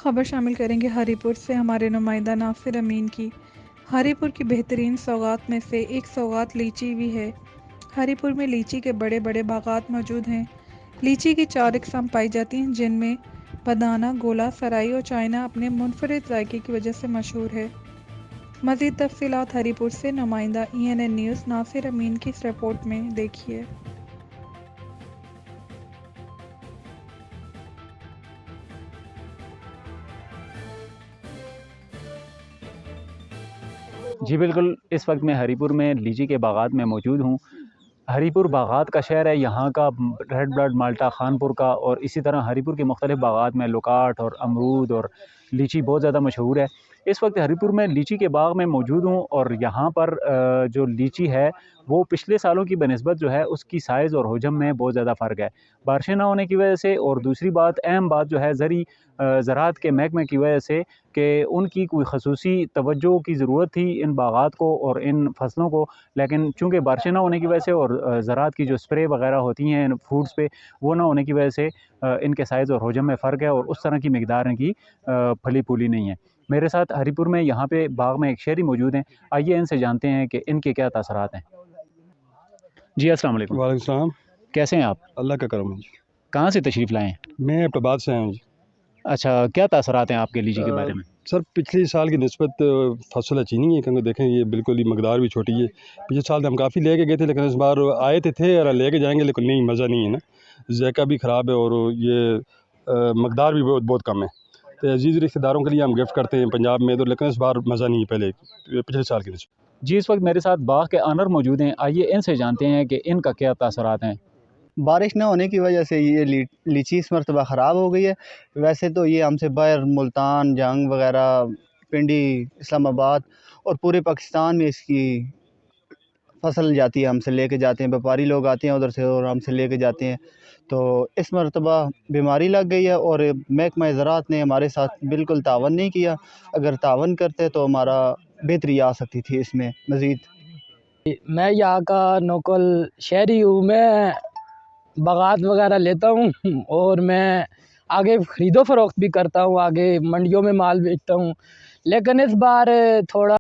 खबर शामिल करेंगे हरीपुर से हमारे नुमाइंदा नासिर अमीन की। हरीपुर की बेहतरीन सौगात में से एक सौगात लीची भी है। हरीपुर में लीची के बड़े बड़े बागात मौजूद हैं। लीची की 4 इकसाम पाई जाती हैं, जिनमें बदाना, गोला, सराई और चाइना अपने मुनफरिद जायके की वजह से मशहूर है। मज़ीद तफसीलात हरीपुर से नुमाइंदा ENN न्यूज़ नासिर अमीन की इस रिपोर्ट में देखिए। जी बिल्कुल, इस वक्त मैं हरीपुर में लीची के बागात में मौजूद हूँ। हरीपुर बागात का शहर है, यहाँ का रेड ब्लड माल्टा खानपुर का, और इसी तरह हरीपुर के मुख्तलिफ बागात में लुकाट और अमरूद और लीची बहुत ज़्यादा मशहूर है। इस वक्त हरीपुर में लीची के बाग में मौजूद हूँ और यहाँ पर जो लीची है वो पिछले सालों की बनिस्बत जो है उसकी साइज़ और हजम में बहुत ज़्यादा फ़र्क है, बारिशें ना होने की वजह से। और दूसरी बात, अहम बात जो है ज़राअत के महकमे की वजह से कि उनकी कोई ख़ुसूसी तवज्जो की ज़रूरत थी इन बागात को और इन फसलों को, लेकिन चूँकि बारिशें ना होने की वजह से और ज़राअत की जो स्प्रे वगैरह होती हैं इन फ्रूट्स पे, वो ना होने की वजह से इनके साइज़ और हजम में फ़र्क है और उस तरह की मिकदार इनकी फली फूली नहीं है। मेरे साथ हरीपुर में यहाँ पे बाग में एक शहरी मौजूद हैं, आइए इनसे जानते हैं कि इनके क्या तासरात हैं। जी अस्सलाम वालेकुम। वालेकुम सलाम। कैसे हैं आप? अल्लाह का करम है जी। कहाँ से तशरीफ़ लाए हैं? मैं अब्टाबाद से आया हूँ जी। अच्छा, क्या तासरात हैं आपके लीची के बारे में? सर पिछले साल की निस्बत फसल अच्छी नहीं है, क्योंकि देखें ये बिल्कुल ही मकदार भी छोटी है। पिछले साल तो हम काफ़ी लेके गए थे, लेकिन इस बार आए थे और लेके जाएंगे, लेकिन नहीं, मज़ा नहीं है ना, जायका भी ख़राब है और ये मकदार भी बहुत बहुत कम है। तो अजीज़ रिश्तेदारों के लिए हम गिफ्ट करते हैं पंजाब में, तो लेकिन इस बार मज़ा नहीं है पहले पिछले साल की निस्बत। जी, इस वक्त मेरे साथ बाग के ऑनर मौजूद हैं, आइए इनसे जानते हैं कि इनका क्या तासरात हैं। बारिश न होने की वजह से ये लीची इस मरतबा ख़राब हो गई है। वैसे तो ये हमसे बाहर मुल्तान, जंग वगैरह, पिंडी, इस्लामाबाद और पूरे पाकिस्तान में इसकी फसल जाती है, हमसे लेके जाते हैं, व्यापारी लोग आते हैं उधर से और हमसे लेके जाते हैं। तो इस मरतबा बीमारी लग गई है और महकमा ज़राअत ने हमारे साथ बिल्कुल तावन नहीं किया। अगर तावन करते तो हमारा बेहतरी आ सकती थी इसमें मज़ीद। मैं यहाँ का लोकल शहरी हूँ। मैं बागात वगैरह लेता हूँ और मैं आगे ख़रीदो फ़रोख्त भी करता हूँ, आगे मंडियों में माल बेचता हूँ। लेकिन इस बार थोड़ा